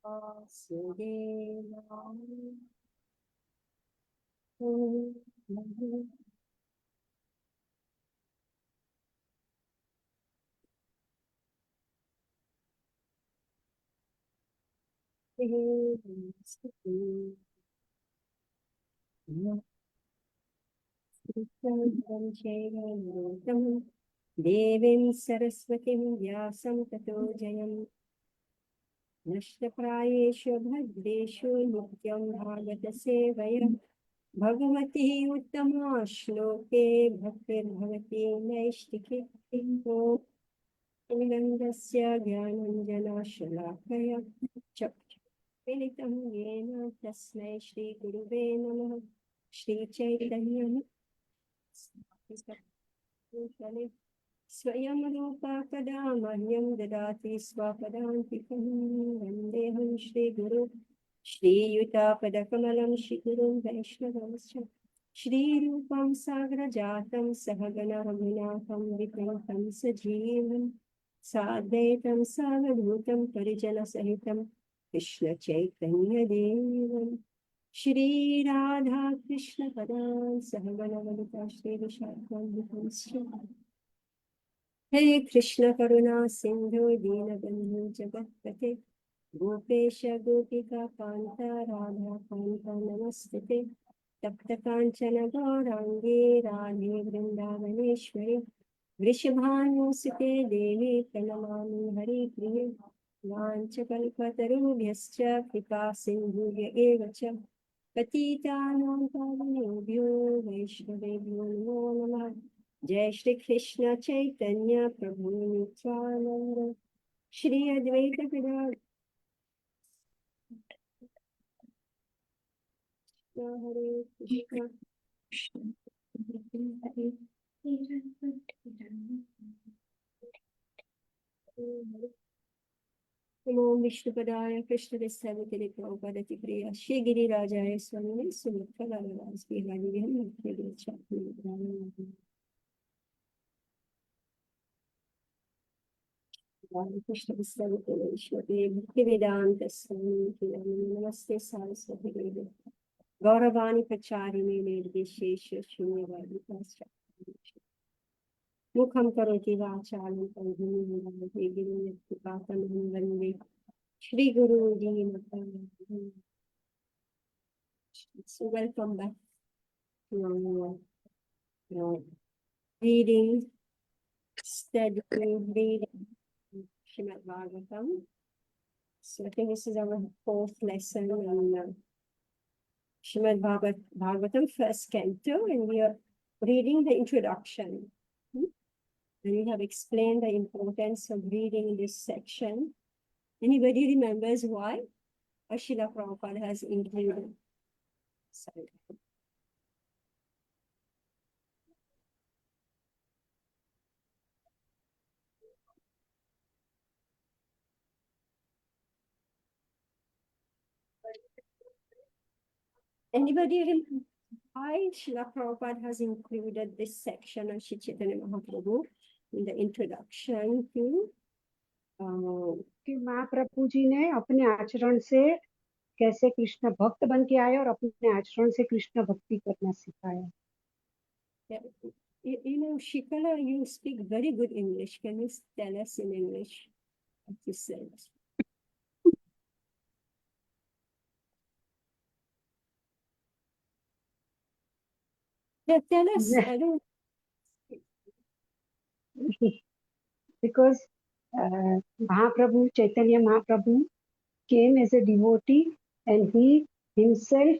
Vasudevaya. Devim Saraswatim Vyasam Tato Jayam Nashtaprayeshu Bhadreshu Nityam Bhagata Sevaya Bhagavati Uttama Shloke Bhaktir Bhavati Naishtiki Nandasya Gyananjana Shalakaya Chakshapilitam Yena Tasmai Shri Guruve Namaha Shri Chaitanya Swayam Rupa Kada Mahyam Dadati Swapadantikam Vandeham Shri Guru Shri Yuta Padakamalam Shri Guru Vaishnavamscha Shri Rupam Sagra Jatam Sahagana Raghunathan Vikramatam Sajeevam Sadvaitam Savadhutam Parijana Sahitam Krishna Chaitanya Devam Shri Radha Krishna Padan Sahagana Valita Shri Vishakam Vikamscha Hare Krishna Karuna Sindhu Dinabandhu Jagatpate Gopesha Gopika Kanta Radha Kanta Namastite Tapta Kanchana Gaurangi Radhe Vrindavaneshwari Vrishabhanusite Devi Pranamami Hari Priye Vanchakalpatarubhyascha Kripa Sindhuvya Evacha Patitanam Pavanebhyo Vaishnavebhyo Namo Namah Jai Shri Krishna Chaitanya Prabhu Nityananda Shri Advaita Gadadhar Hare Krishna Namo Vishnupadaya Krishna Desavitri Prabhupada Priya Shri Giri Rajaya Swami Sumitra Varavas Vihari Viham Bhakti Chakri Krishna Desavitri Shri Bhakti Vedanta Swami Namaste Saraswati Devi Gauravani Pacharini Nirvishesha Shunyavadi Paschakti Mukham Karoti Vachalam Pandhini Giri Patam Vande Shri Guru Ji. So welcome back to reading, studying, reading Srimad Bhagavatam. So I think this is our fourth lesson on Srimad Bhagavatam, first canto, and we are reading the introduction. And we have explained the importance of reading this section. Anybody remembers why Srila Prabhupada has included? Sorry. Anybody remember why Srila Prabhupada has included this section of Shri Chaitanya Mahaprabhu in the introduction to कि महाप्रभु जी ने अपने आचरण से कैसे कृष्ण भक्त बन के आए और अपने आचरण से कृष्ण भक्ति करना सिखाया. you know, Shikala, you speak very good English. Can you tell us in English what you said? Yeah, tell us. I don't. Because Mahaprabhu, Chaitanya Mahaprabhu came as a devotee and he himself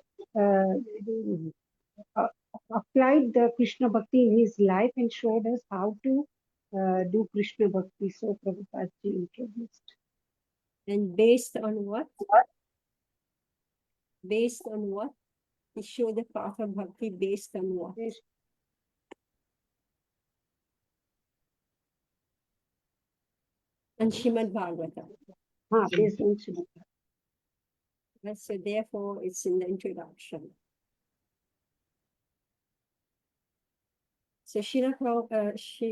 applied the Krishna Bhakti in his life and showed us how to do Krishna Bhakti. So Prabhupada ji introduced. And based on what? Based on what? He showed the path of bhakti based on what? Yes. And Srimad Bhagavatam. Based on Srimad Bhagavatam. So therefore, it's in the introduction. So Shri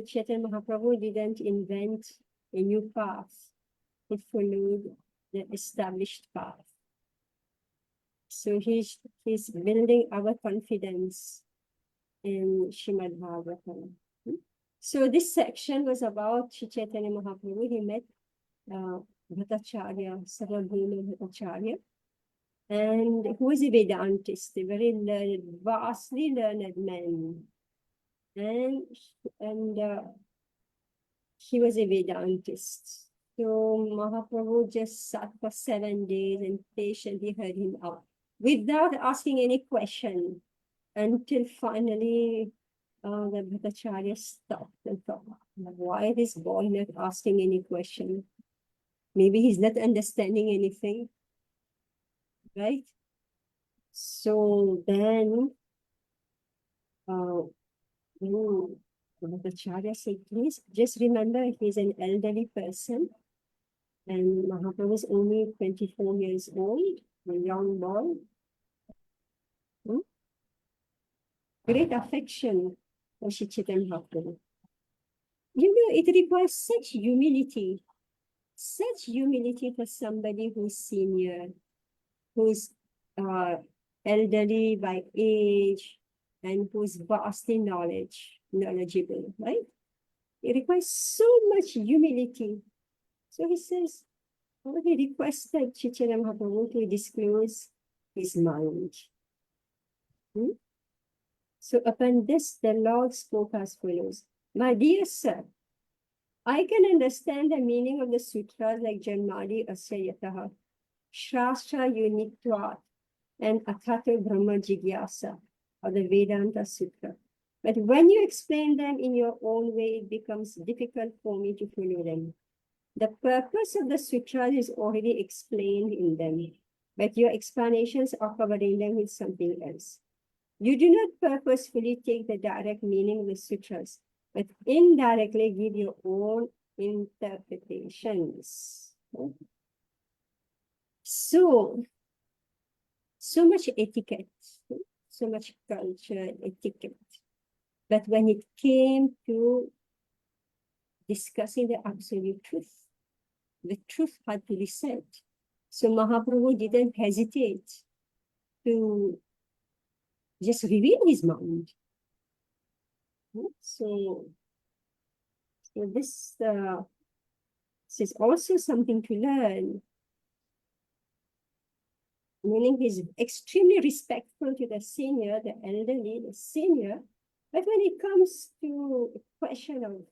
Chaitanya Mahaprabhu didn't invent a new path. He followed the established path. So he's building our confidence in Srimad Bhagavatam. So this section was about Sri Chaitanya Mahaprabhu. He met Bhattacharya, Sarvabhauma Bhattacharya, and who was a Vedantist, a very learned, vastly learned man. And he was a Vedantist. So Mahaprabhu just sat for 7 days and patiently heard him out without asking any question until finally the Bhattacharya stopped and thought, why this boy not asking any question? Maybe he's not understanding anything, right? So then Bhattacharya said, please just remember he's an elderly person and Mahaprabhu is only 24 years old, a young boy. Great affection for Sri Chaitanya Mahaprabhu. You know, it requires such humility for somebody who's senior, who's elderly by age, and who's vastly knowledgeable, right? It requires so much humility. So he says, he requested Chaitanya Mahaprabhu to disclose his mind. So upon this, the Lord spoke as follows. My dear sir, I can understand the meaning of the sutras like Janmadi Asya Yataha, Shastra Unitvat, and Athato Brahma Jigyasa, or the Vedanta Sutra. But when you explain them in your own way, it becomes difficult for me to follow them. The purpose of the sutras is already explained in them, but your explanations are covering them with something else. You do not purposefully take the direct meaning of the sutras, but indirectly give your own interpretations. So much etiquette, so much culture, etiquette. But when it came to discussing the absolute truth, the truth had to be said. So Mahaprabhu didn't hesitate to just reveal his mind. So this is also something to learn. Meaning he's extremely respectful to the senior, the elderly, the senior. But when it comes to the question of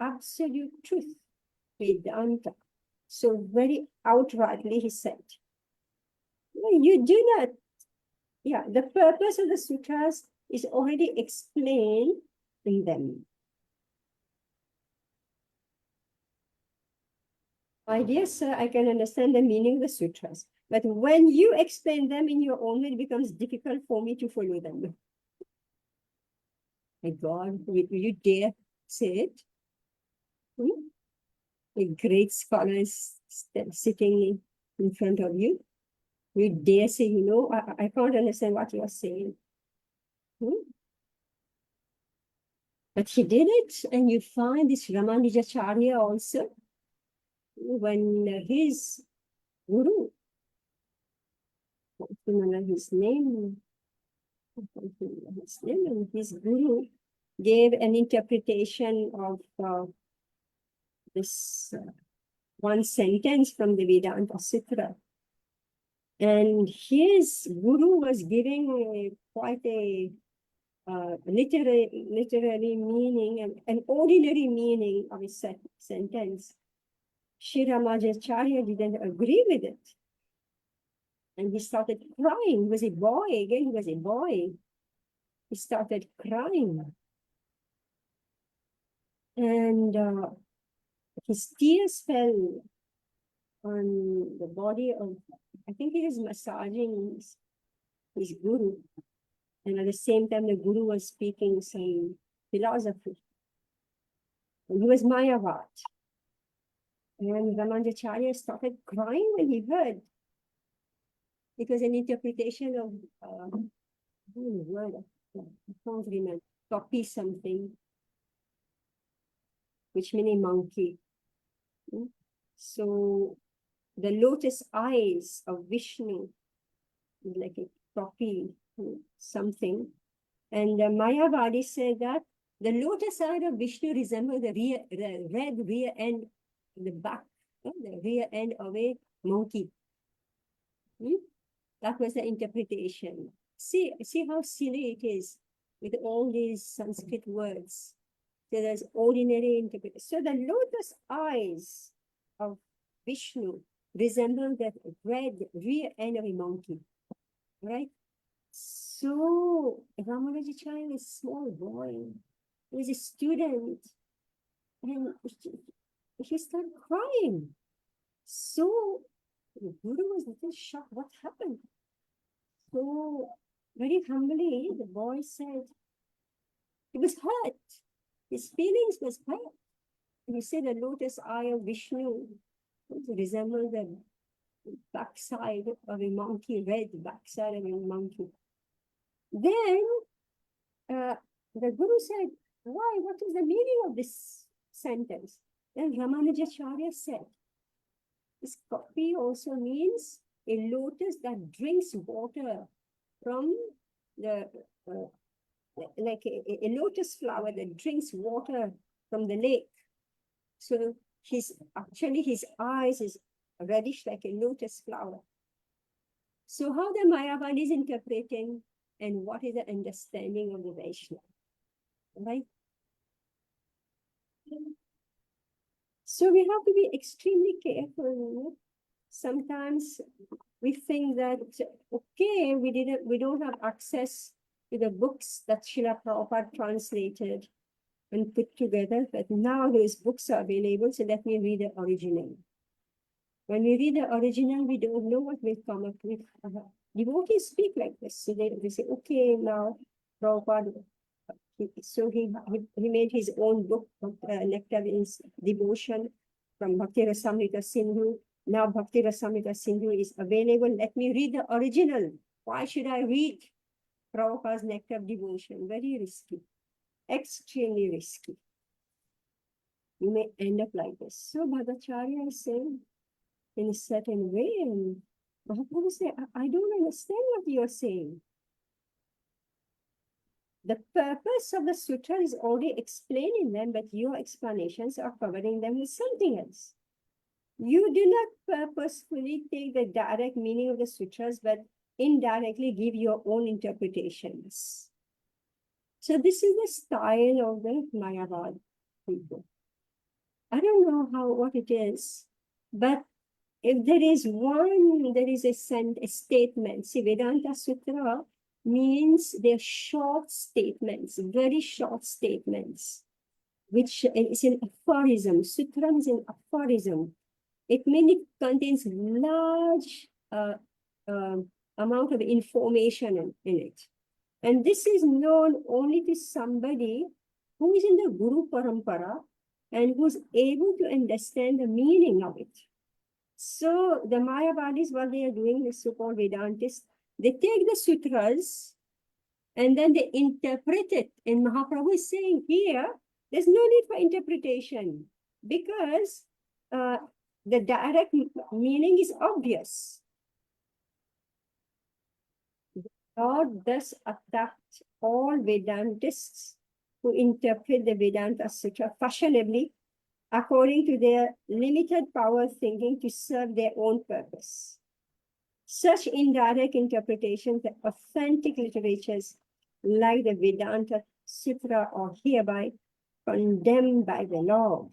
absolute truth, Vedanta, so very outrightly he said, you do not, the purpose of the sutras is already explained in them. My dear sir, I can understand the meaning of the sutras, but when you explain them in your own way, it becomes difficult for me to follow them. My God, will you dare say it? A great scholar is sitting in front of you. You dare say, I can't understand what you are saying. But he did it, and you find this Ramanujacharya also, when his guru, I don't remember his name, and his guru gave an interpretation of this one sentence from the Vedanta Sutra. And his guru was giving quite a literary meaning, an ordinary meaning of a sentence. Sri Ramanujacharya didn't agree with it. And he started crying. He was a boy, again, he was a boy. He started crying. And his tears fell on the body of, I think he was massaging his guru. And at the same time, the guru was speaking some philosophy. And he was Mayavad. And Ramanujacharya started crying when he heard. It was an interpretation of word, I can't remember, copy something, which means a monkey. So the lotus eyes of Vishnu, like a copy, something. And Mayavadi said that the lotus eye of Vishnu resembles the red rear end, the back, the rear end of a monkey. That was the interpretation. See how silly it is with all these Sanskrit words. So there's ordinary interpretation. So the lotus eyes of Vishnu resemble that red rear end of a monkey, right? So Ramanujacharya was a small boy. He was a student, and he started crying. So the Guru was a little shocked. What happened? So very humbly, the boy said, he was hurt. His feelings was hurt. He said the lotus eye of Vishnu resembled the backside of a monkey, red backside of a monkey. Then the Guru said, why? What is the meaning of this sentence? Then Ramanujacharya said, this copy also means a lotus that drinks water from the, like a lotus flower that drinks water from the lake. So his eyes is reddish like a lotus flower. So how the Mayavadi is interpreting and what is the understanding of the Vaishnava, right? So we have to be extremely careful. Sometimes we think that, okay, we don't have access to the books that Srila Prabhupada translated and put together, but now those books are available, so let me read the original. When we read the original, we don't know what we'll come up with. Devotees speak like this. So they say, okay, now Prabhupada, he made his own book, Nectar in Devotion, from Bhakti Rasamrita Sindhu. Now Bhakti Rasamrita Sindhu is available. Let me read the original. Why should I read Prabhupada's Nectar of Devotion? Very risky. Extremely risky. You may end up like this. So Bhattacharya is saying in a certain way, and Mahaprabhu said, I don't understand what you're saying. The purpose of the sutra is already explained in them, but your explanations are covering them with something else. You do not purposefully take the direct meaning of the sutras, but indirectly give your own interpretations. So this is the style of the Mayavad people. I don't know what it is, but if there is a statement. See, Vedanta Sutra means they're short statements, very short statements, which is an aphorism. Sutra is an aphorism. It mainly contains large amount of information in it. And this is known only to somebody who is in the Guru Parampara and who's able to understand the meaning of it. So the Mayavadis, what they are doing, the so-called Vedantists, they take the sutras and then they interpret it. And Mahaprabhu is saying here, there's no need for interpretation because the direct meaning is obvious. God thus attacked all Vedantists who interpret the Vedanta Sutra fashionably according to their limited power thinking to serve their own purpose. Such indirect interpretations of authentic literatures like the Vedanta Sutra are hereby condemned by the Lord.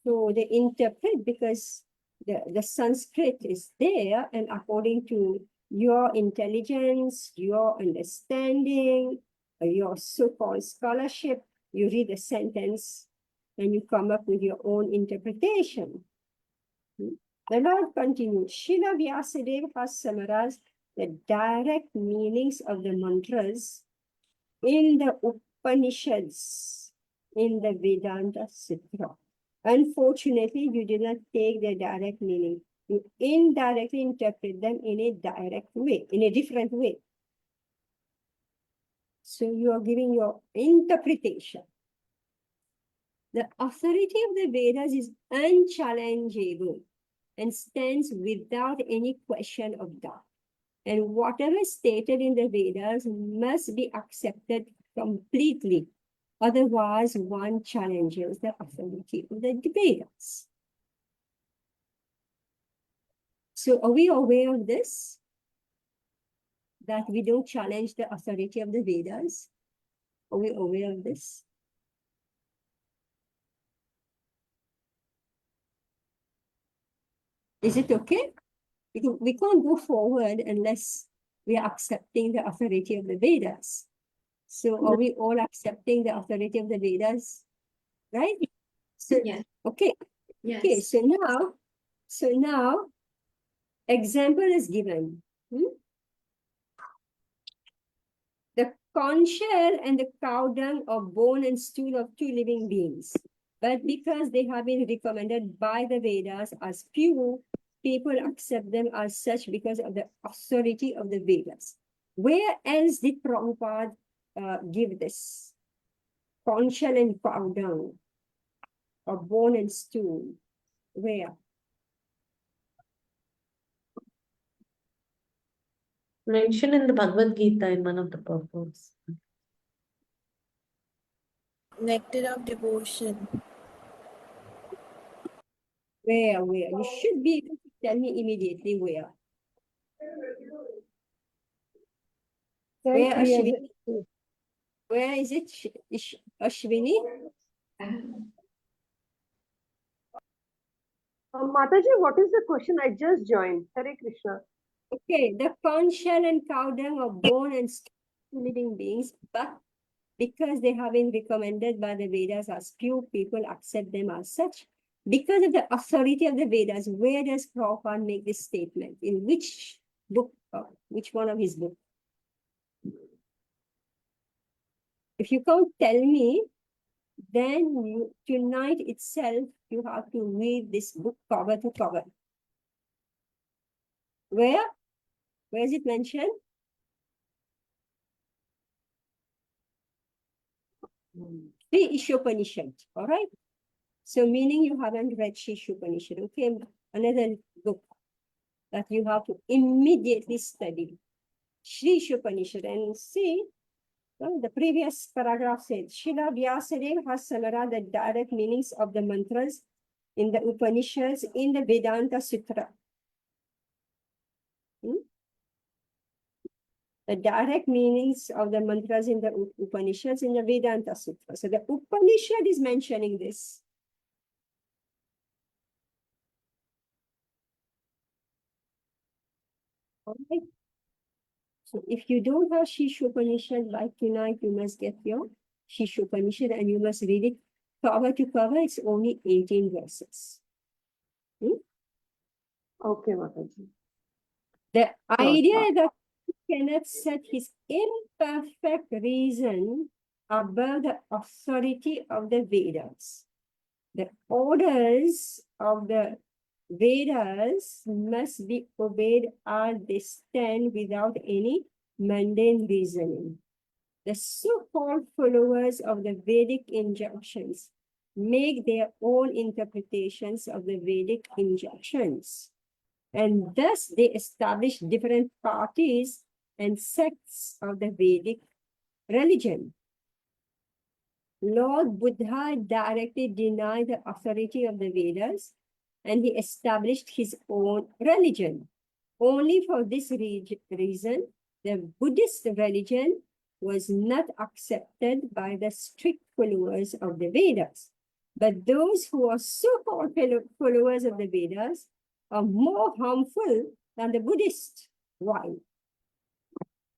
So they interpret because the Sanskrit is there, and according to your intelligence, your understanding, your so-called scholarship, you read the sentence and you come up with your own interpretation. The Lord continues, Srila Vyasadeva has summarized the direct meanings of the mantras in the Upanishads, in the Vedanta Sutra. Unfortunately, you did not take the direct meaning. You indirectly interpret them in a direct way, in a different way. So you are giving your interpretation. The authority of the Vedas is unchallengeable and stands without any question of doubt. And whatever is stated in the Vedas must be accepted completely. Otherwise, one challenges the authority of the Vedas. So are we aware of this? That we don't challenge the authority of the Vedas? Are we aware of this? Is it okay? We can't go forward unless we are accepting the authority of the Vedas. So are we all accepting the authority of the Vedas? Right? So, Yes. okay. Yes. Okay, so now, example is given. The conch shell and the cow dung are bone and stool of two living beings. But because they have been recommended by the Vedas as pure, people accept them as such because of the authority of the Vedas. Where else did Prabhupada give this? Conch shell and cow dung, or bone and stool. Where? Mentioned in the Bhagavad Gita in one of the purports. Nectar of devotion. Where? You should be able to tell me immediately where. Where, Ashwini? Where is it, Ashwini? Mataji, what is the question? I just joined. Hare Krishna. Okay, the conch shell and cow dung are bone and living beings, but because they have been recommended by the Vedas as pure, people accept them as such. Because of the authority of the Vedas, where does Prabhupada make this statement? In which book, which one of his books? If you can't tell me, then tonight itself, you have to read this book cover to cover. Where? Where is it mentioned? Sri Ishopanishad, all right? So meaning you haven't read Sri Ishopanishad, okay? Another book that you have to immediately study. Sri Ishopanishad, and see, the previous paragraph said, Srila Vyasadeva has summarized the direct meanings of the mantras in the Upanishads in the Vedanta Sutra. The direct meanings of the mantras in the Upanishads in the Vedanta Sutra. So the Upanishad is mentioning this. Okay. So if you don't have Shishopanishad by tonight, you must get your Shishopanishad and you must read it cover to cover. It's only 18 verses. Okay, Mataji. The idea that he cannot set his imperfect reason above the authority of the Vedas. The orders of the Vedas must be obeyed as they stand without any mundane reasoning. The so-called followers of the Vedic injunctions make their own interpretations of the Vedic injunctions. And thus they establish different parties and sects of the Vedic religion. Lord Buddha directly denied the authority of the Vedas and he established his own religion. Only for this reason, the Buddhist religion was not accepted by the strict followers of the Vedas. But those who are so-called followers of the Vedas are more harmful than the Buddhists. Why?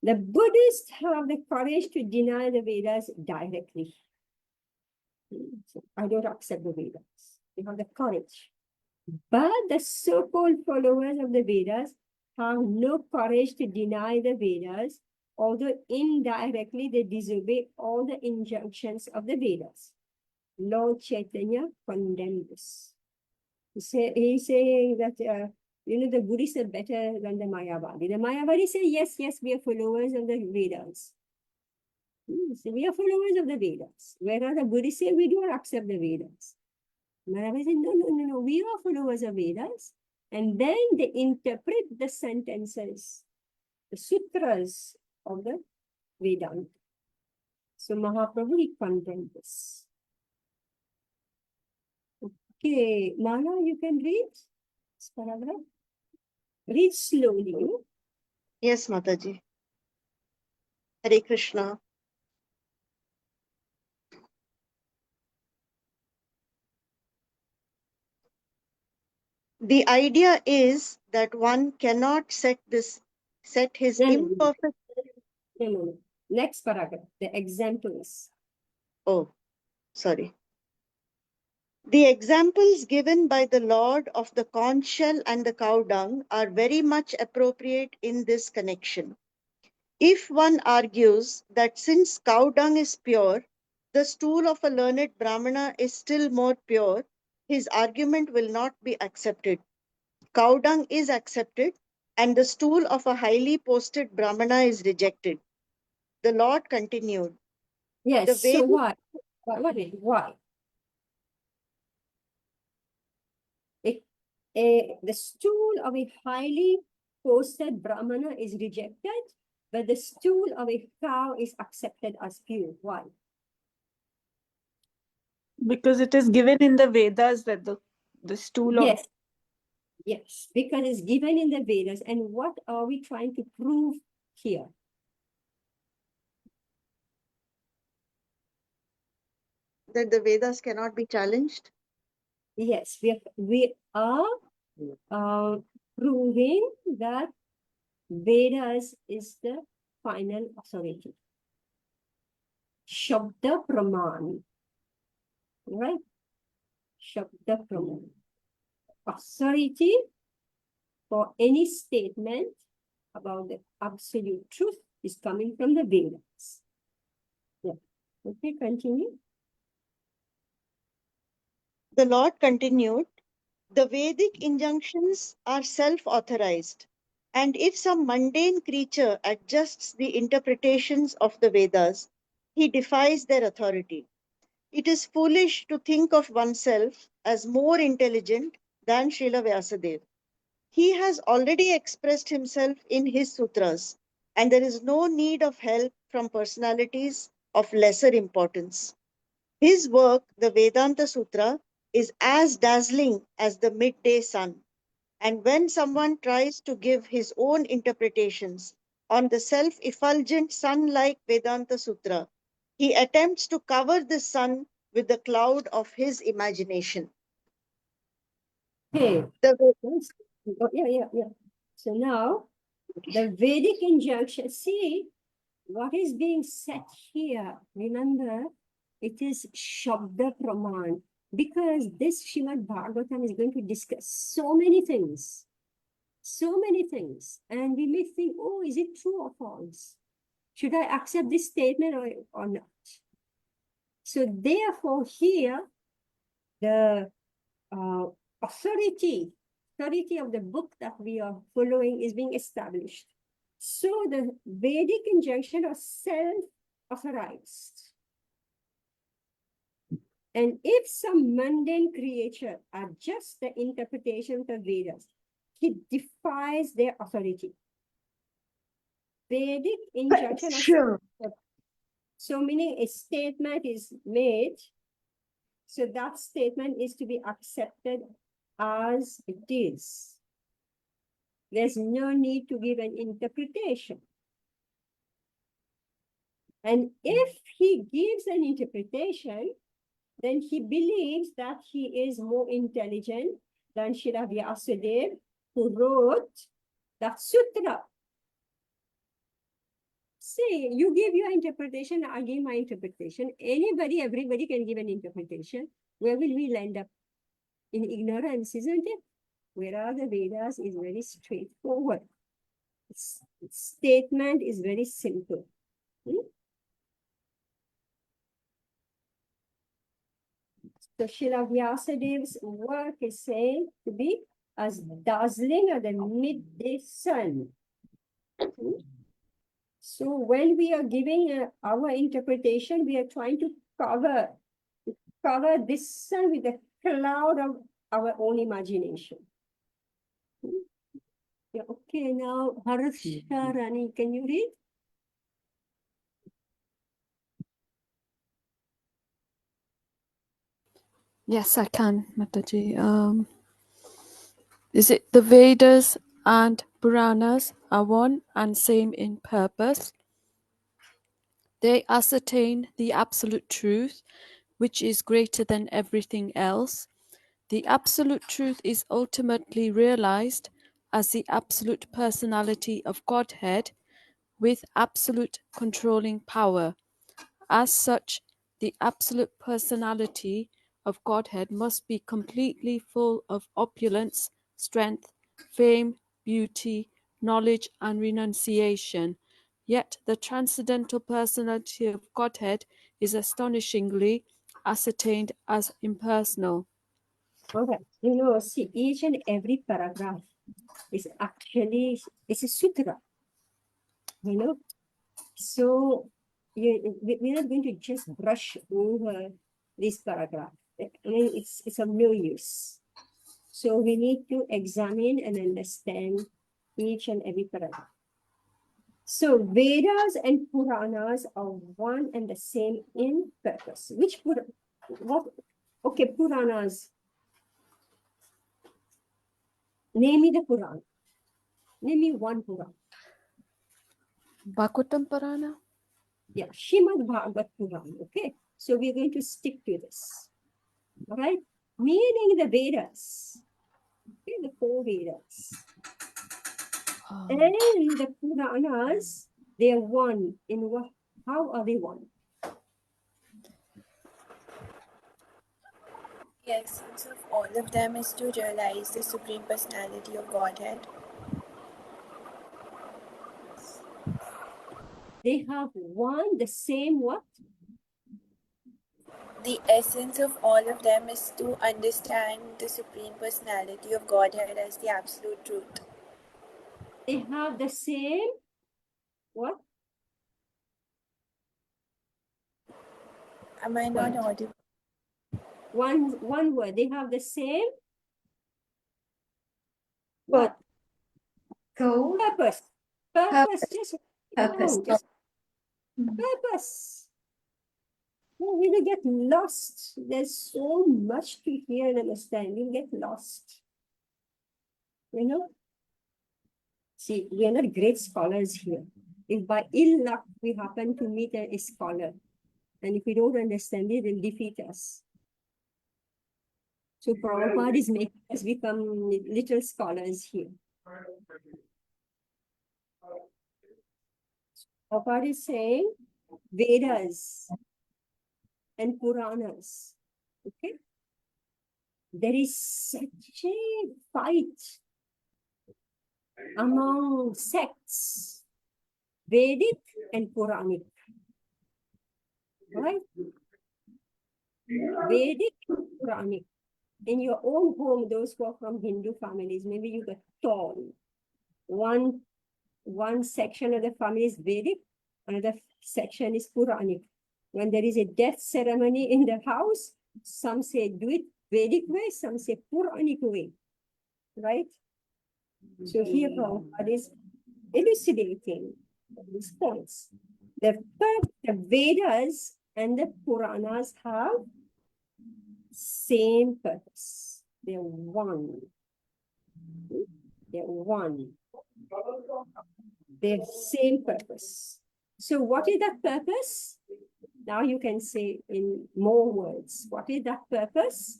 The Buddhists have the courage to deny the Vedas directly. So I don't accept the Vedas. They have the courage. But the so-called followers of the Vedas have no courage to deny the Vedas, although indirectly they disobey all the injunctions of the Vedas. Lord Chaitanya condemned this. He's saying that, the Buddhists are better than the Mayavadi. The Mayavadi say, yes, we are followers of the Vedas. So we are followers of the Vedas. Whereas the Buddhists say we do not accept the Vedas. Maharaj said, no, we are followers of Vedas. And then they interpret the sentences, the sutras of the Vedanta. So Mahaprabhu, he condemned this. Okay, Mala, you can read this paragraph. Read slowly. Yes, Mataji. Hare Krishna. The idea is that one cannot set his No. imperfect. No. Next paragraph, the examples. Oh, sorry. The examples given by the Lord of the conch shell and the cow dung are very much appropriate in this connection. If one argues that since cow dung is pure, the stool of a learned Brahmana is still more pure, his argument will not be accepted. Cow dung is accepted, and the stool of a highly posted Brahmana is rejected. The Lord continued. Yes, The so Vedic why? Why? The stool of a highly posted Brahmana is rejected, but the stool of a cow is accepted as pure. Why? Because it is given in the Vedas that the stool of Yes, because it's given in the Vedas. And what are we trying to prove here? that the Vedas cannot be challenged. Yes, we are proving that Vedas is the final authority. Shabda Praman. Right? Shabda Praman. Authority for any statement about the absolute truth is coming from the Vedas. Yeah. Okay, continue. The Lord continued, the Vedic injunctions are self-authorized, and if some mundane creature adjusts the interpretations of the Vedas, he defies their authority. It is foolish to think of oneself as more intelligent than Srila Vyasadeva. He has already expressed himself in his sutras, and there is no need of help from personalities of lesser importance. His work, the Vedanta Sutra, is as dazzling as the midday sun. And when someone tries to give his own interpretations on the self effulgent sun like Vedanta Sutra, he attempts to cover the sun with the cloud of his imagination. Hey, The yeah. So now, the Vedic injunction, see what is being said here. Remember, it is Shabda Praman, because this Srimad Bhagavatam is going to discuss so many things. And we may think, oh, is it true or false? Should I accept this statement or not? So therefore here, the authority of the book that we are following is being established. So the Vedic injunction are self-authorized. And if some mundane creature adjusts the interpretation of the Vedas, he defies their authority. Vedic injunction. Sure. So meaning a statement is made, so that statement is to be accepted as it is. There's no need to give an interpretation. And if he gives an interpretation, then he believes that he is more intelligent than Srila Vyasadeva, who wrote that sutra. See, you give your interpretation, I give my interpretation. Everybody can give an interpretation. Where will we land up? In ignorance, isn't it? Whereas the Vedas is very straightforward. Its statement is very simple. So Srila Vyasadeva's work is said to be as dazzling as the midday sun. So when we are giving our interpretation, we are trying to cover this sun with a cloud of our own imagination. Yeah, okay, now Harsha Rani, can you read? Yes, I can, Mataji. Is it the Vedas and Puranas are one and same in purpose? They ascertain the absolute truth, which is greater than everything else. The absolute truth is ultimately realized as the absolute personality of Godhead with absolute controlling power. As such, the absolute personality of Godhead must be completely full of opulence, strength, fame, beauty, knowledge, and renunciation. Yet the transcendental personality of Godhead is astonishingly ascertained as impersonal. Okay, see, each and every paragraph is actually, it's a sutra, So we're not going to just brush over this paragraph. I mean, it's of no use. So we need to examine and understand each and every paragraph. So Vedas and Puranas are one and the same in purpose. Which what? Okay, Puranas. Name me the Purana. Name me one Purana. Bhagavatam Purana? Yeah, Shrimad Bhagavat Purana. Okay, so we're going to stick to this. All right, meaning the Vedas. Okay, the 4 Vedas. And the Puranas, they are one in what? How are they one? The essence of all of them is to realize the Supreme Personality of Godhead. They have one, the same what? The essence of all of them is to understand the Supreme Personality of Godhead as the absolute truth. They have the same what? Am I not Word. audible? One word. They have the same what? Goal. Purpose. Purpose. Just Purpose. just purpose. No, we will get lost. There's so much to hear and understand. We'll get lost. See, we are not great scholars here. If by ill luck we happen to meet a scholar, and if we don't understand it, they'll defeat us. So Prabhupada is making us become little scholars here. Prabhupada is saying Vedas and Puranas. Okay? There is such a fight among sects, Vedic and Puranic. Right? Vedic and Puranic. In your own home, those who are from Hindu families, maybe you get torn. One section of the family is Vedic, another section is Puranic. When there is a death ceremony in the house, some say do it Vedic way, some say Puranic way, right? So here Prabhupada is elucidating these points. The Vedas and the Puranas have same purpose. They're one. They're one. They're same purpose. So what is that purpose? Now you can say in more words. What is that purpose?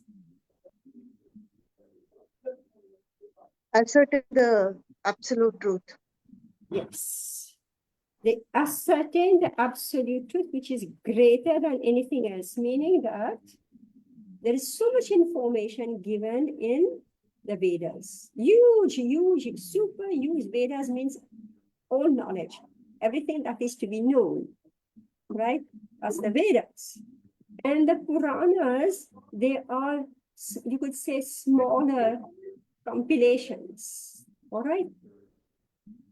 Ascertain the absolute truth. Yes. They ascertain the absolute truth, which is greater than anything else, meaning that there is so much information given in the Vedas. Huge, super huge. Vedas means all knowledge, everything that is to be known, right? That's the Vedas. And the Puranas, they are, you could say, smaller compilations, all right?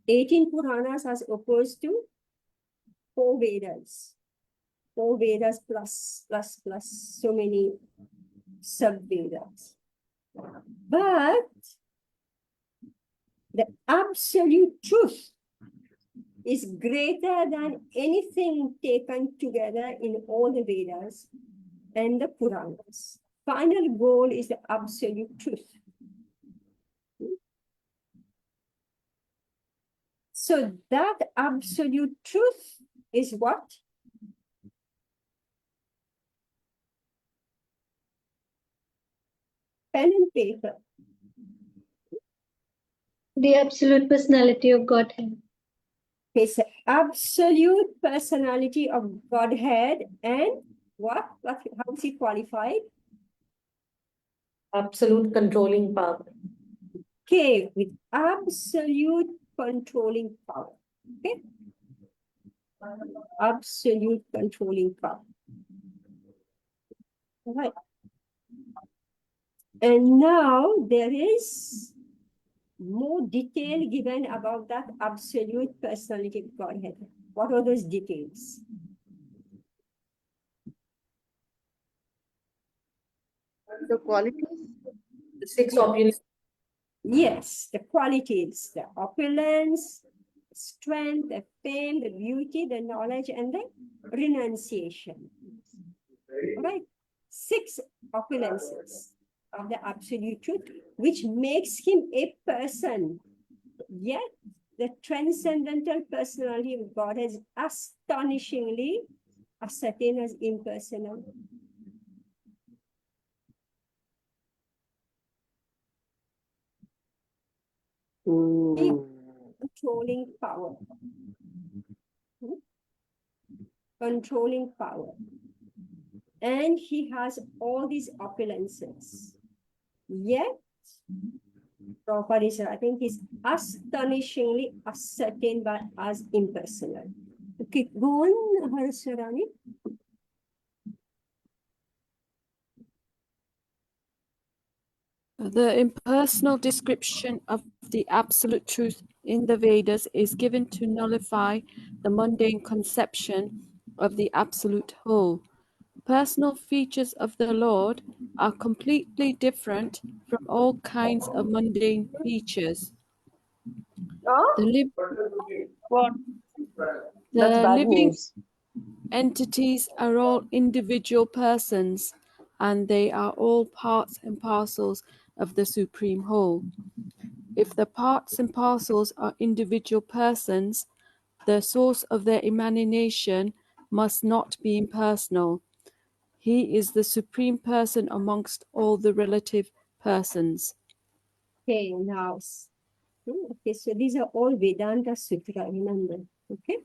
18 Puranas as opposed to 4 Vedas. 4 Vedas plus so many sub-Vedas. But the absolute truth is greater than anything taken together in all the Vedas and the Puranas. Final goal is the absolute truth. So that absolute truth is what? Pen and paper. The absolute personality of Godhead. It's the absolute personality of Godhead and what? How is he qualified? Absolute controlling power. Okay, with absolute controlling power. Okay? Absolute controlling power. All right. And now there is more detail given about that absolute personality of Godhead. What are those details? The qualities. The 6 opulent. Yes, the qualities, the opulence, strength, the fame, the beauty, the knowledge, and the renunciation. All right, 6 opulences of the absolute truth, which makes him a person. Yet, the transcendental personality of God is astonishingly ascertained as impersonal. Controlling power. Controlling power. And he has all these opulences. Yet, Prabhupada is, I think, is astonishingly ascertained by us impersonal. Okay, go on, Harasarani. The impersonal description of the absolute truth in the Vedas is given to nullify the mundane conception of the absolute whole. Personal features of the Lord are completely different from all kinds of mundane features. The, What? That's the bad living news. entities are all individual persons, and they are all parts and parcels of the Supreme Whole. If the parts and parcels are individual persons, the source of their emanation must not be impersonal. He is the supreme person amongst all the relative persons. Okay, now, okay, so these are all Vedanta Sutra, remember, okay?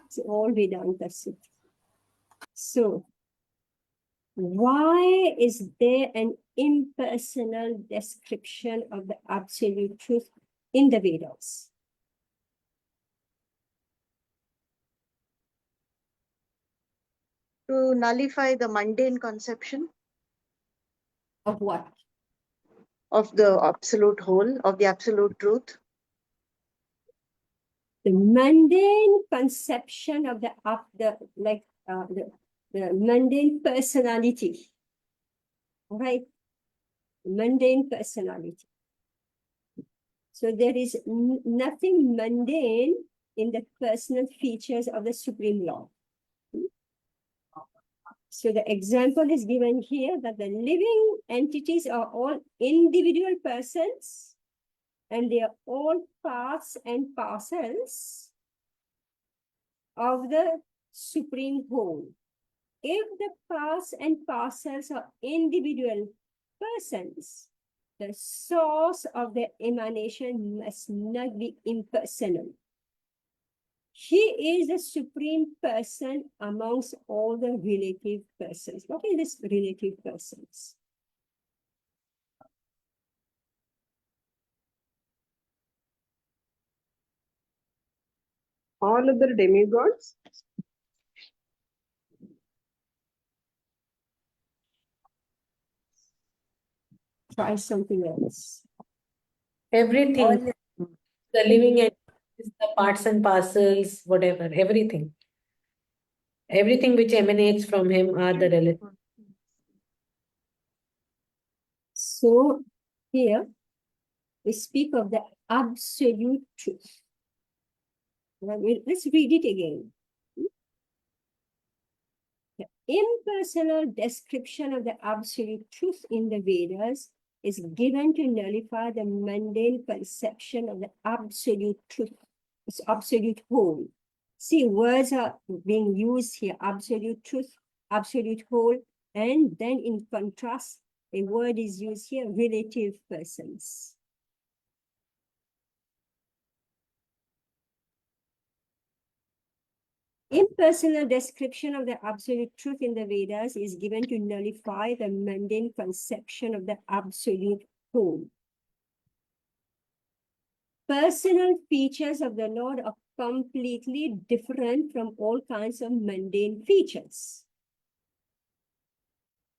It's all Vedanta Sutra. So, why is there an impersonal description of the absolute truth in the Vedas? To nullify the mundane conception Of what? of the absolute whole, of the absolute truth. The mundane conception of the mundane personality, right? Mundane personality. So there is nothing mundane in the personal features of the Supreme Lord. So the example is given here that the living entities are all individual persons and they are all parts and parcels of the Supreme Whole. If the parts and parcels are individual persons, the source of their emanation must not be impersonal. He is the supreme person amongst all the relative persons. What is this relative persons? All other demigods? Try something else. Everything. The living entities, the parts and parcels, whatever, everything. Everything which emanates from him are the relatives. So here we speak of the absolute truth. Let's read it again. The impersonal description of the absolute truth in the Vedas is given to nullify the mundane conception of the absolute truth, its absolute whole. See, words are being used here, absolute truth, absolute whole, and then in contrast, a word is used here, relative persons. Impersonal description of the absolute truth in the Vedas is given to nullify the mundane conception of the absolute whole. Personal features of the Lord are completely different from all kinds of mundane features.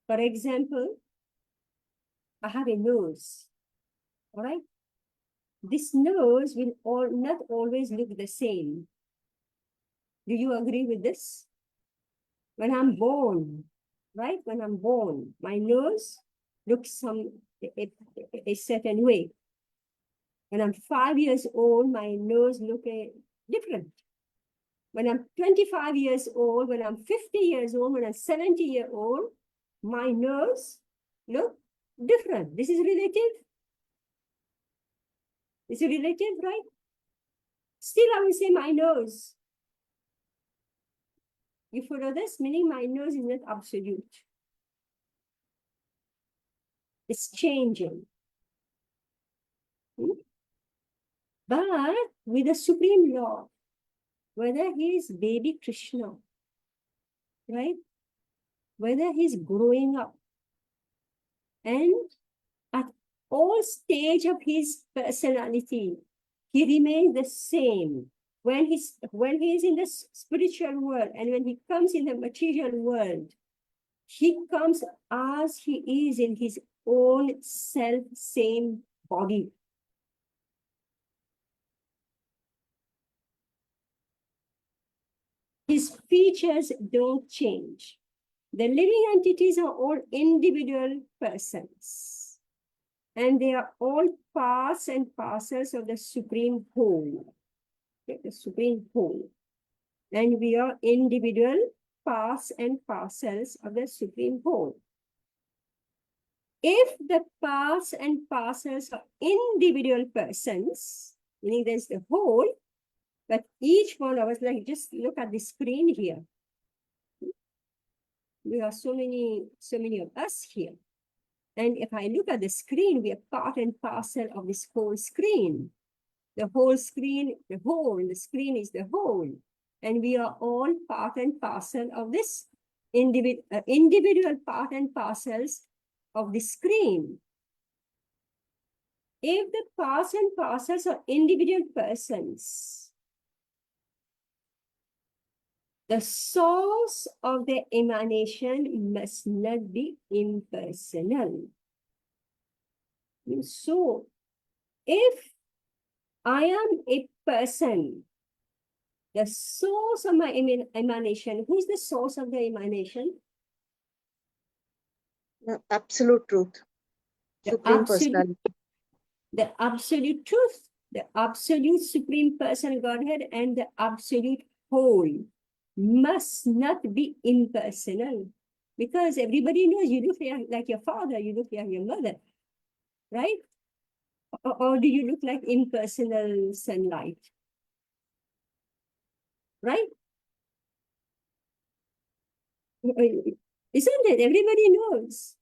For example, I have a nose, all right? This nose will not always look the same. Do you agree with this? When I'm born, right? When I'm born, my nose looks a certain way. When I'm 5 years old, my nose looks different. When I'm 25 years old, when I'm 50 years old, when I'm 70 years old, my nose look different. This is relative. Is it relative, right? Still, I will say my nose. You follow this? Meaning my nose is not absolute. It's changing. But with the Supreme Lord, whether he is baby Krishna, right? Whether he's growing up, and at all stage of his personality, he remains the same. When he is in the spiritual world and when he comes in the material world, he comes as he is in his own same body. His features don't change. The living entities are all individual persons, and they are all parts and parcels of the supreme whole. The supreme whole. And we are individual parts and parcels of the supreme whole. If the parts and parcels are individual persons, meaning there's the whole, but each one of us, like just look at the screen here. We are so many of us here. And if I look at the screen, we are part and parcel of this whole screen. The whole screen, the screen is the whole. And we are all part and parcel of this individual part and parcels of the screen. If the parts and parcels are individual persons, the source of the emanation must not be impersonal. So, if I am a person, the source of my emanation, who is the source of the emanation? Absolute truth. Supreme personality. The absolute truth, the absolute supreme person Godhead, and the absolute whole must not be impersonal. Because everybody knows you look like your father, you look like your mother, right? Or do you look like impersonal sunlight? Right? Isn't it? Everybody knows.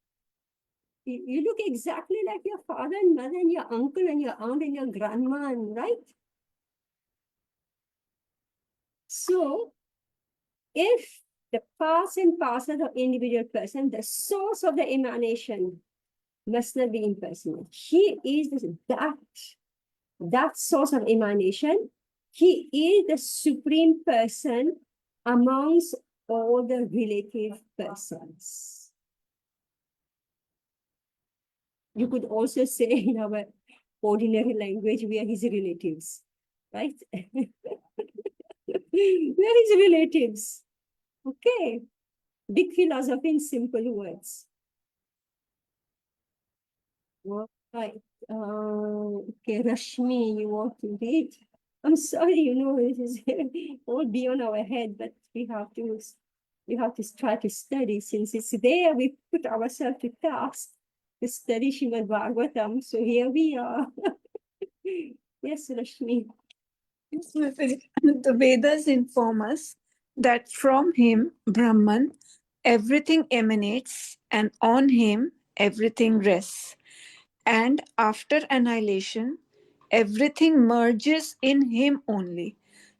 You look exactly like your father and mother and your uncle and your aunt and your grandma, right? So, if the parts and parcels of individual person, the source of the emanation must not be impersonal. He is that source of emanation. He is the supreme person amongst all the relative persons. You could also say in our ordinary language, we are his relatives, right? We are his relatives. Okay. Big philosophy in simple words. Right. Okay, Rashmi, you want to read? I'm sorry, it is all beyond our head, but we have to try to study. Since it's there, we put ourselves to task to study Srimad Bhagavatam. So here we are. Yes, Rashmi. The Vedas inform us that from him, Brahman, everything emanates, and on him, everything rests. And after annihilation, everything merges in him only.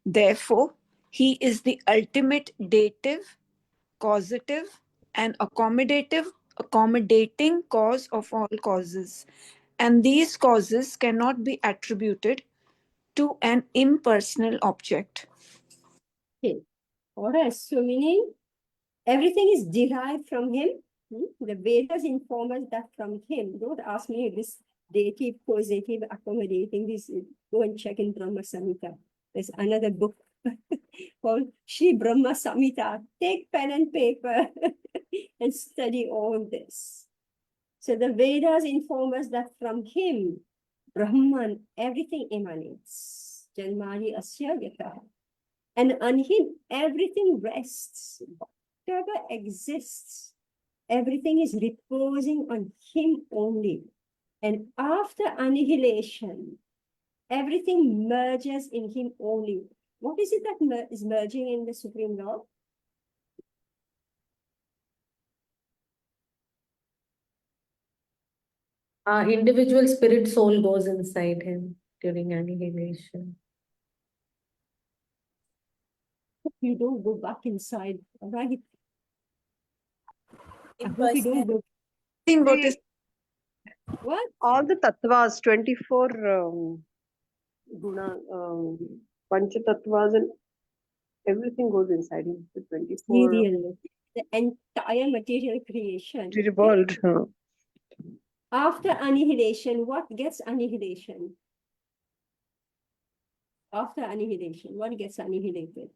Therefore, he is the ultimate dative, causative, and accommodating cause of all causes. And these causes cannot be attributed to an impersonal object. Okay. All right. So meaning everything is derived from him. The Vedas inform us that from him. Don't ask me this dative, causative, accommodating. This go and check in Brahma Samhita. There's another book called Shri Brahma Samhita. Take pen and paper and study all this. So the Vedas inform us that from him, Brahman, everything emanates. Janmani asya yata. And on him, everything rests. Whatever exists, everything is reposing on him only. And after annihilation, everything merges in him only. What is it that is merging in the Supreme Lord? Our individual spirit soul goes inside him during annihilation. You don't go back inside, right? I hope you Impersonal. don't go. Think what is What? All the tattvas, 24 guna, pancha tattvas, and everything goes inside him. The 24 Material. The entire material creation. world. After annihilation, what gets annihilation? After annihilation, what gets annihilated?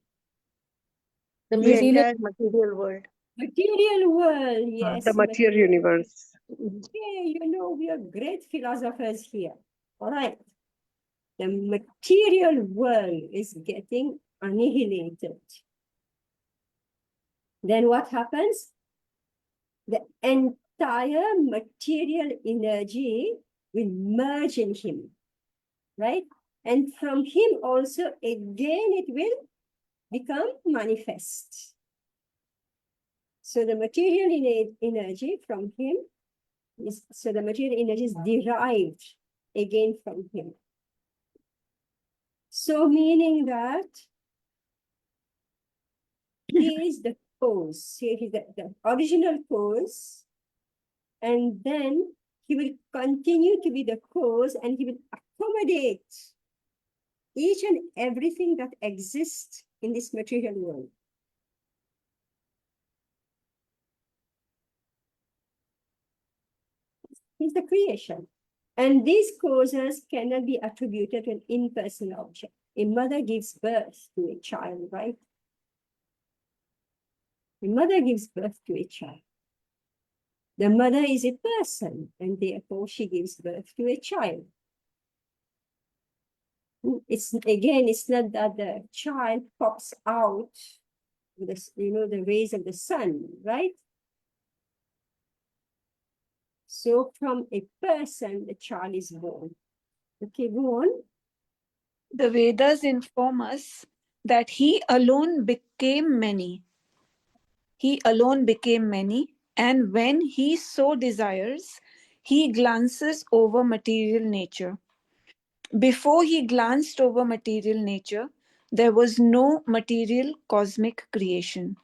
The The material entire material world. Material world, yes. The material universe. Okay, we are great philosophers here. All right. The material world is getting annihilated. Then what happens? The entire material energy will merge in him, right? And from him also, again, it will become manifest. So the material energy from him so the material energy is derived again from him. So meaning that he is the cause, he is the original cause, and then he will continue to be the cause and he will accommodate each and everything that exists in this material world. He's the creation. And these causes cannot be attributed to an impersonal object. A mother gives birth to a child, right? A mother gives birth to a child. The mother is a person, and therefore she gives birth to a child. It's not that the child pops out with the rays of the sun, right? So from a person, the child is born. Okay, go on. the Vedas inform us that he alone became many. He alone became many, and when he so desires, he glances over material nature. Before he glanced over material nature, there was no material cosmic creation.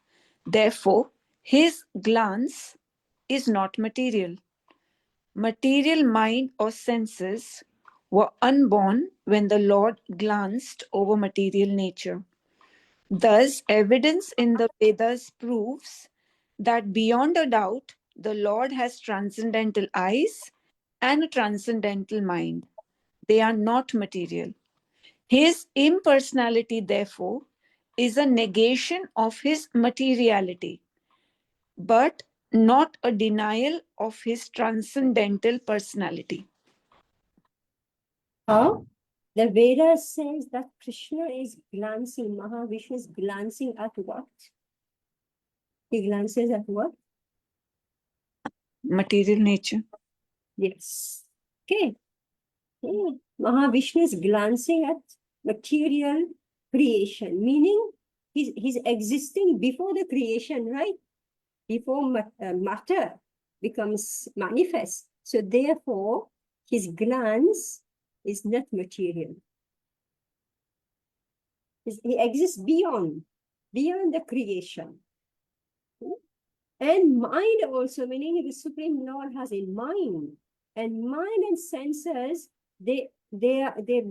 Therefore, his glance is not material. Material mind or senses were unborn when the Lord glanced over material nature. Thus, evidence in the Vedas proves that beyond a doubt, the Lord has transcendental eyes and a transcendental mind. They are not material. His impersonality, therefore, is a negation of his materiality, but not a denial of his transcendental personality. How? The Veda says that Krishna is glancing, Mahavishnu is glancing at what? He glances at what? Material nature. Yes. Okay. Mahavishnu is glancing at material creation, meaning he's existing before the creation, right? Before matter becomes manifest. So therefore, his glance is not material. He exists beyond the creation. And mind also, meaning the Supreme Lord has a mind. And mind and senses, they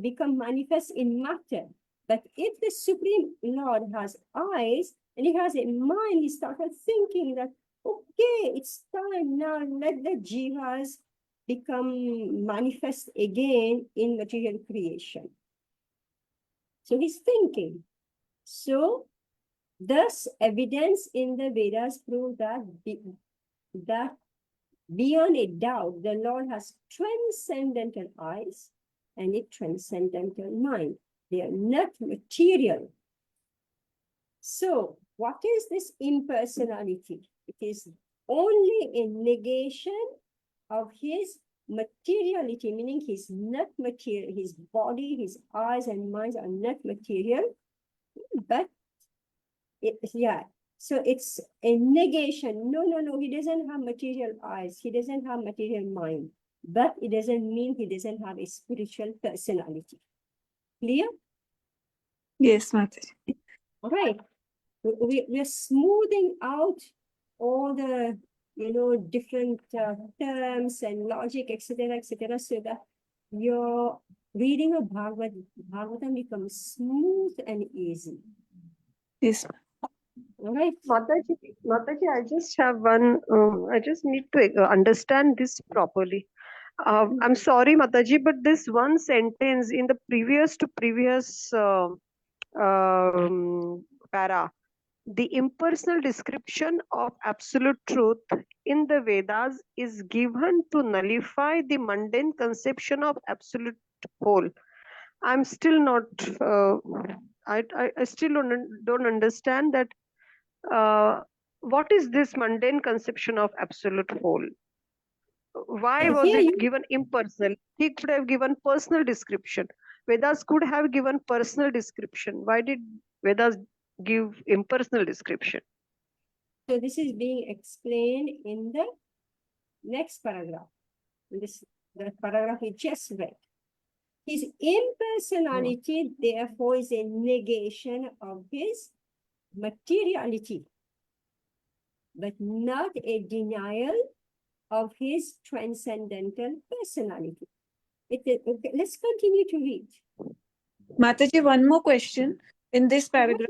become manifest in matter. But if the Supreme Lord has eyes and he has a mind, he started thinking that, okay, it's time now, let the jivas become manifest again in material creation. So he's thinking. So, thus, evidence in the Vedas prove that beyond a doubt, the Lord has transcendental eyes and a transcendental mind. They are not material. So, what is this impersonality? It is only a negation of his materiality, meaning he's not material. His body, his eyes and minds are not material, but so it's a negation. No, he doesn't have material eyes. He doesn't have material mind. But it doesn't mean he doesn't have a spiritual personality. Clear? Yes, Mataji. All right. We're smoothing out all the, different terms and logic, etc., so that your reading of Bhagavatam becomes smooth and easy. Yes. All right. Mataji, I just have one, I just need to understand this properly. I'm sorry, Mataji, but this one sentence in the previous para, the impersonal description of absolute truth in the Vedas is given to nullify the mundane conception of absolute whole. I'm still not, I still don't understand that. What is this mundane conception of absolute whole? Why was Here it you given impersonal? He could have given personal description. Vedas could have given personal description. Why did Vedas give impersonal description? So this is being explained in the next paragraph. The paragraph we just read. His impersonality, therefore, is a negation of his materiality, but not a denial of his transcendental personality. Okay, let's continue to read. Mataji, one more question in this paragraph.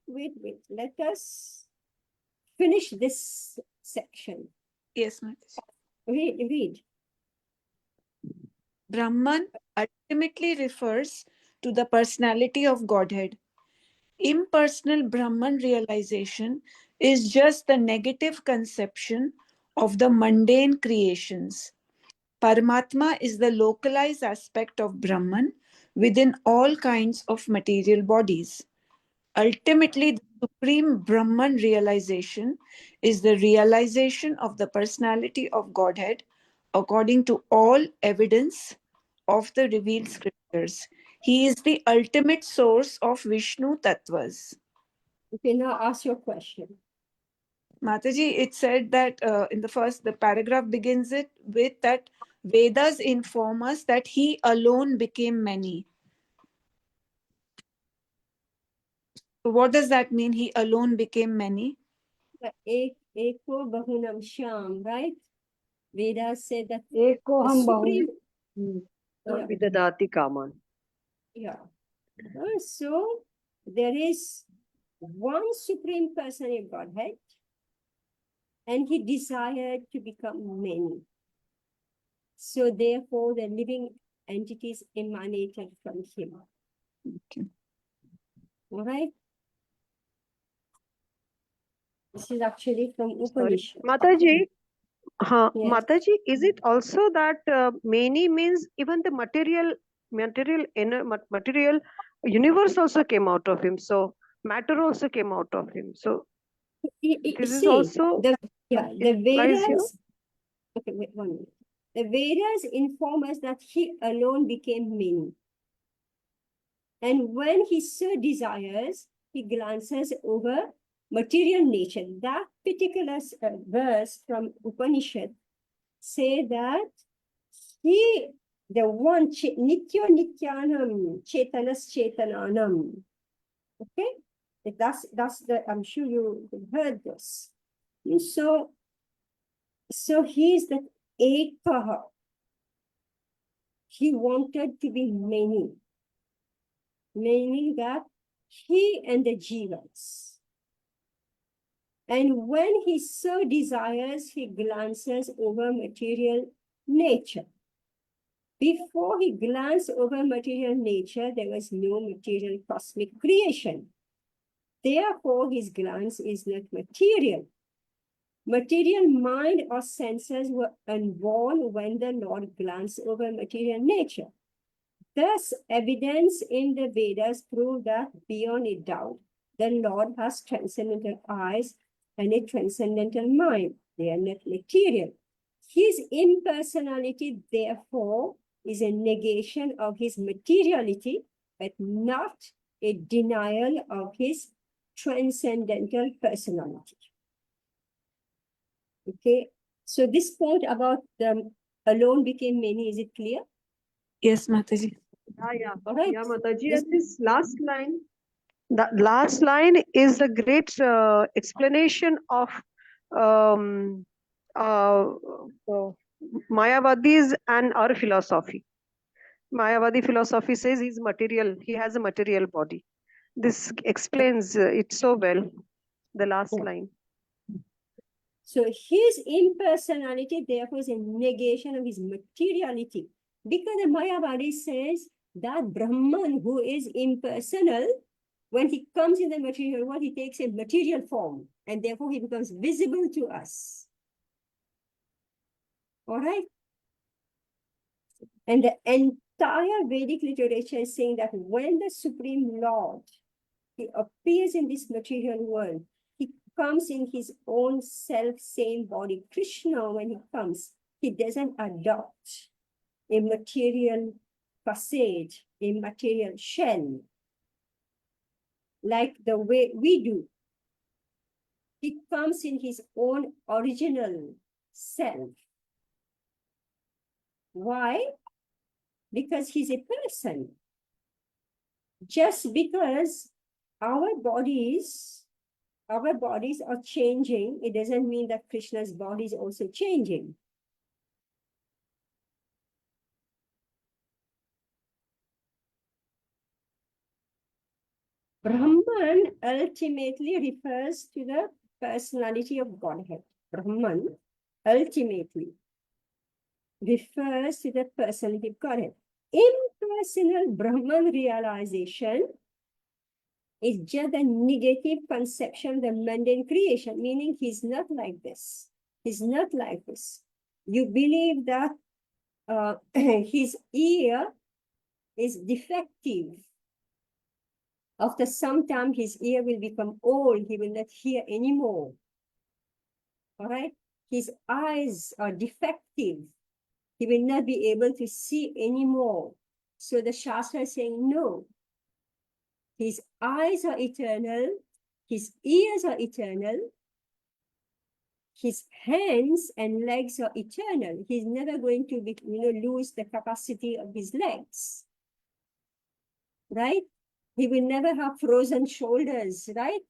Wait. Let us finish this section. Yes, Mataji. Read. Brahman ultimately refers to the personality of Godhead. Impersonal Brahman realization is just the negative conception of the mundane creations. Paramatma is the localized aspect of Brahman within all kinds of material bodies. Ultimately, the supreme Brahman realization is the realization of the personality of Godhead according to all evidence of the revealed scriptures. He is the ultimate source of Vishnu Tattvas. Okay, now ask your question. Mataji, it said that in the paragraph begins it with that Vedas inform us that he alone became many. So what does that mean? He alone became many? Eko bahunam sham, right? Vedas said that eko the ham supreme. bahun. Vidadati Kaman. Yeah. So there is one supreme person in Godhead, and he desired to become many. So therefore, the living entities emanated from him. Okay. All right. This is actually from Sorry, Upanishad. Mataji. Yes. Mataji, is it also that many means even the material universe also came out of him? So matter also came out of him. So this is See, also the implies here. Vedas. Okay, wait 1 minute. The Vedas inform us that he alone became many. And when he so desires, he glances over material nature. That particular verse from Upanishad say that he, the one, Nityo Nityanam, Chetanas Chetananam. Okay? That's the, I'm sure you heard this. And so he's the Ekaha. He wanted to be many, meaning that he and the jivas. And when he so desires, he glances over material nature. Before he glanced over material nature, there was no material cosmic creation. Therefore, his glance is not material. Material mind or senses were unborn when the Lord glanced over material nature. Thus, evidence in the Vedas prove that beyond a doubt, the Lord has transcendental eyes and a transcendental mind. They are not material. His impersonality, therefore, is a negation of his materiality, but not a denial of his transcendental personality. Okay, so this point about the alone became many, is it clear? Yes, Mataji. Yeah. All right. Yeah, Mataji. And this last line, the last line is a great explanation of um, Mayavadis and our philosophy. Mayavadi philosophy says he's material. He has a material body. This explains it so well. The last line. So his impersonality, therefore, is a negation of his materiality. Because the Mayavadi says that Brahman, who is impersonal, when he comes in the material world, he takes a material form, and therefore he becomes visible to us. All right? And the entire Vedic literature is saying that when the Supreme Lord, he appears in this material world, he comes in his own self-same body. Krishna, when he comes, he doesn't adopt a material facade, a material shell, like the way we do. He comes in his own original self. Why? Because he's a person. Just because our bodies are changing, it doesn't mean that Krishna's body is also changing. Brahman ultimately refers to the personality of Godhead. Brahman ultimately refers to the personality of Godhead. Impersonal Brahman realization is just a negative conception of the mundane creation, meaning he's not like this. He's not like this. You believe that his ear is defective. After some time, his ear will become old. He will not hear anymore. All right? His eyes are defective. He will not be able to see anymore. So the Shastra is saying, no. His eyes are eternal. His ears are eternal. His hands and legs are eternal. He's never going to be, lose the capacity of his legs. Right? He will never have frozen shoulders, right?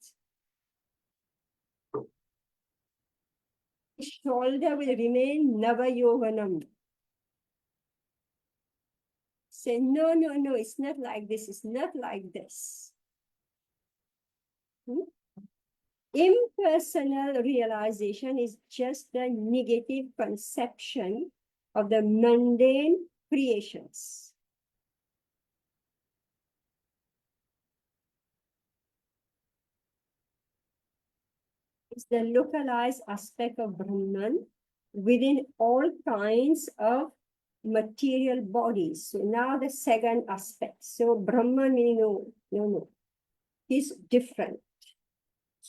His shoulder will remain Navayovanam. Say, no, it's not like this. It's not like this. Impersonal realization is just the negative conception of the mundane creations. is the localized aspect of Brahman within all kinds of material bodies. So now the second aspect. So Brahman meaning no. He's different.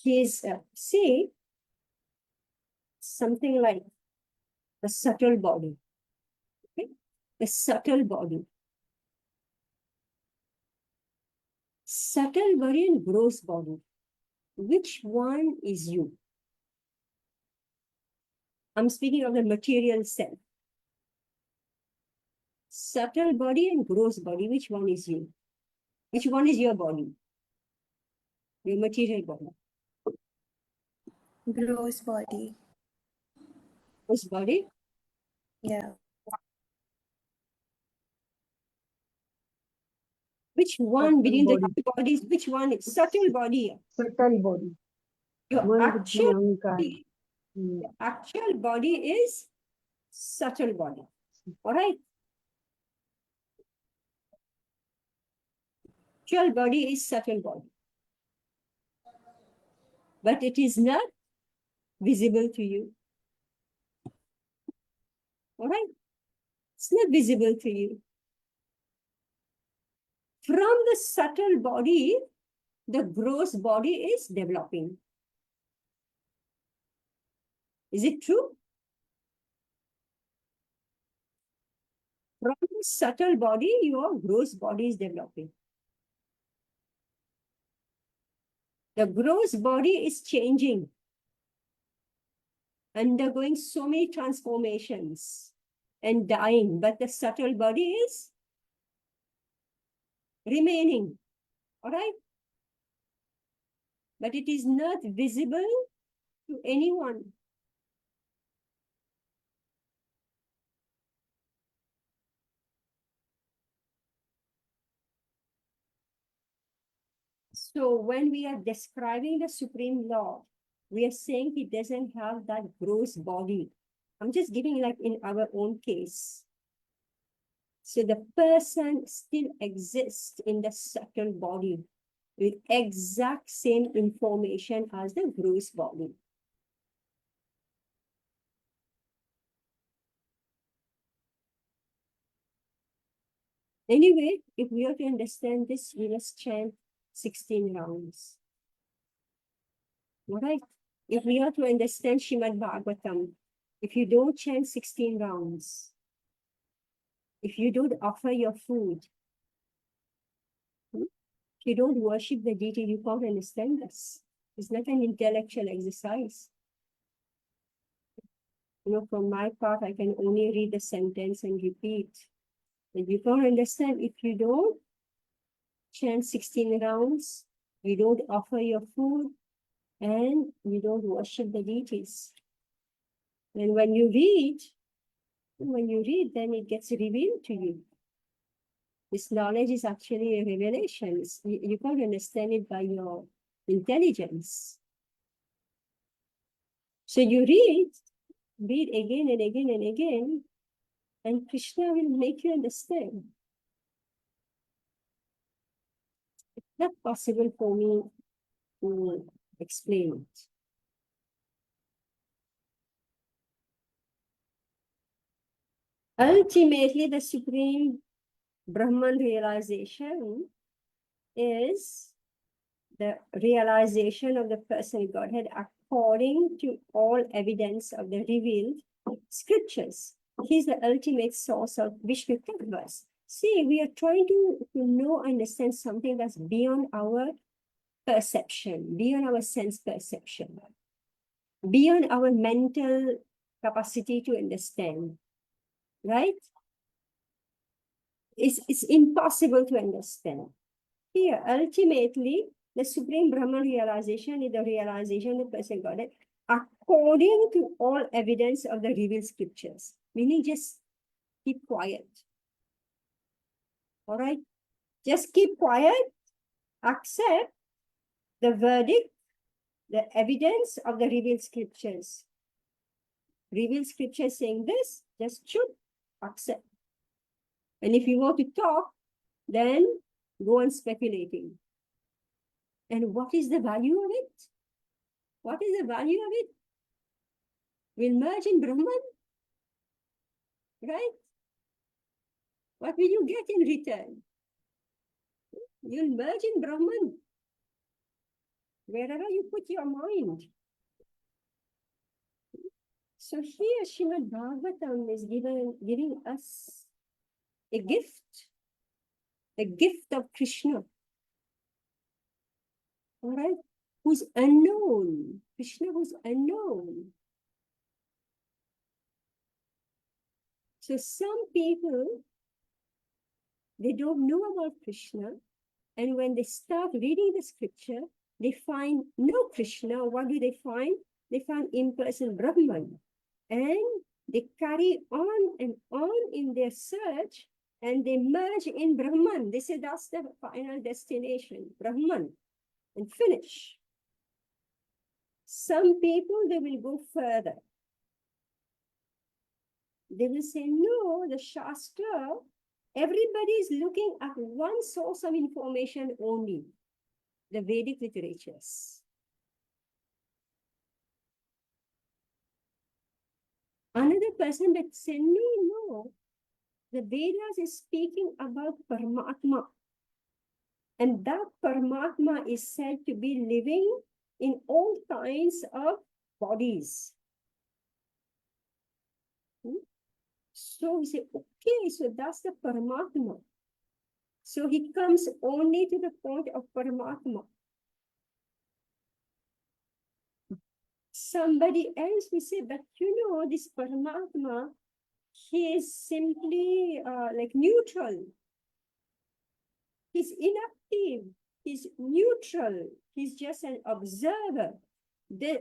He's, see, something like the subtle body. Okay? The subtle body. Subtle body and gross body. Which one is you? I'm speaking of the material self. Subtle body and gross body, which one is you? Which one is your body? Your material body. Gross body. Gross body. Yeah. Which one Subtle between the body. two bodies? Which one is subtle body? Subtle body. Your One with the actual ahankara. body, the actual body is subtle body. All right. Actual body is subtle body. But it is not visible to you. All right. It's not visible to you. From the subtle body, the gross body is developing. Is it true? From the subtle body, your gross body is developing. The gross body is changing, undergoing so many transformations and dying, but the subtle body is remaining. All right? But it is not visible to anyone. So when we are describing the Supreme Lord, we are saying he doesn't have that gross body. I'm just giving like in our own case. So the person still exists in the subtle body with exact same information as the gross body. Anyway, if we are to understand this, we must chant 16 rounds. All right? If we are to understand Shrimad Bhagavatam, if you don't chant 16 rounds, if you don't offer your food, if you don't worship the deity, you can't understand this. It's not an intellectual exercise. You know, from my part, I can only read the sentence and repeat. But you can't understand if you don't chant 16 rounds, you don't offer your food, and you don't worship the deities. And when you read, then it gets revealed to you. This knowledge is actually a revelation. You can't understand it by your intelligence. So you read again and again and again, and Krishna will make you understand. It's not possible for me to explain it. Ultimately, the supreme Brahman realization is the realization of the personal Godhead according to all evidence of the revealed scriptures. He's the ultimate source of Vishnu Tattvas. See, we are trying to know, understand something that's beyond our perception, beyond our sense perception, beyond our mental capacity to understand, right? It's impossible to understand. Here, ultimately, the Supreme Brahman realization is the realization of the person Godhead according to all evidence of the revealed scriptures. Meaning just keep quiet. All right? Just keep quiet, accept the verdict, the evidence of the revealed scriptures. Revealed scriptures saying this, just should accept. And if you want to talk, then go on speculating. And what is the value of it? What is the value of it? We'll merge in Brahman, right? What will you get in return? You'll merge in Brahman, wherever you put your mind. So here Srimad Bhagavatam is giving us a gift of Krishna, all right, who's unknown, Krishna who's unknown. So some people, they don't know about Krishna, and when they start reading the scripture, they find no Krishna. What do they find? They find impersonal Brahman. And they carry on and on in their search, and they merge in Brahman. They say that's the final destination, Brahman, and finish. Some people, they will go further. They will say, no, the Shastra, everybody is looking at one source of information only, the Vedic literatures. Another person that say, no, the Vedas is speaking about Paramatma. And that Paramatma is said to be living in all kinds of bodies. So we say, okay, so that's the Paramatma. So he comes only to the point of Paramatma. Somebody else will say, but this Paramatma, he is simply like neutral. He's inactive. He's neutral. He's just an observer. Maybe,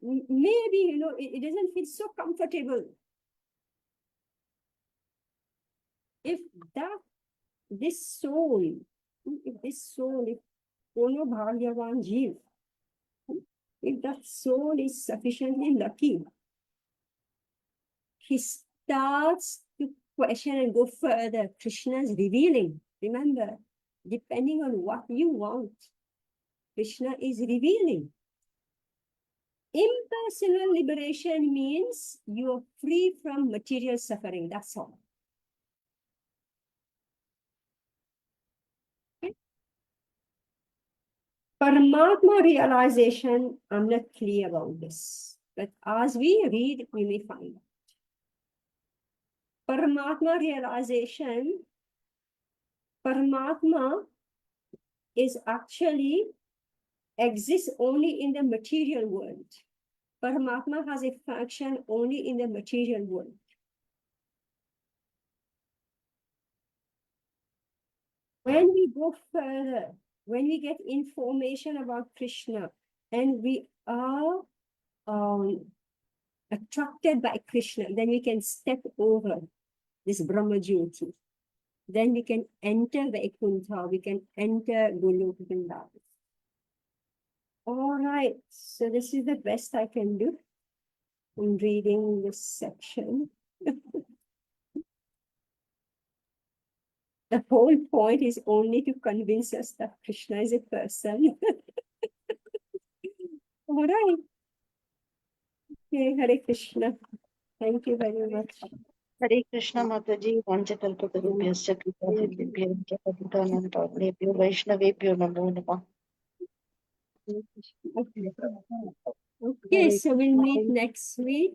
it doesn't feel so comfortable. If this soul, if Ono Bhagyavan Jeev, if that soul is sufficiently lucky, he starts to question and go further. Krishna is revealing. Remember, depending on what you want, Krishna is revealing. Impersonal liberation means you are free from material suffering. That's all. Paramatma realization, I'm not clear about this. But as we read, we may find out. Paramatma realization, Paramatma is actually exists only in the material world. Paramatma has a function only in the material world. When we go further, when we get information about Krishna and we are attracted by Krishna, then we can step over this Brahma Jyoti. Then we can enter Vaikuntha, we can enter Goloka Vrindavan. All right, so this is the best I can do in reading this section. The whole point is only to convince us that Krishna is a person. All right. Okay, Hare Krishna. Thank you very much. Hare Krishna Mataji, Vanchakalpatarubhyascha Kripasinubhyo Patitanam Vaishnavebhyo Namo Namah. Okay, so we'll meet next week.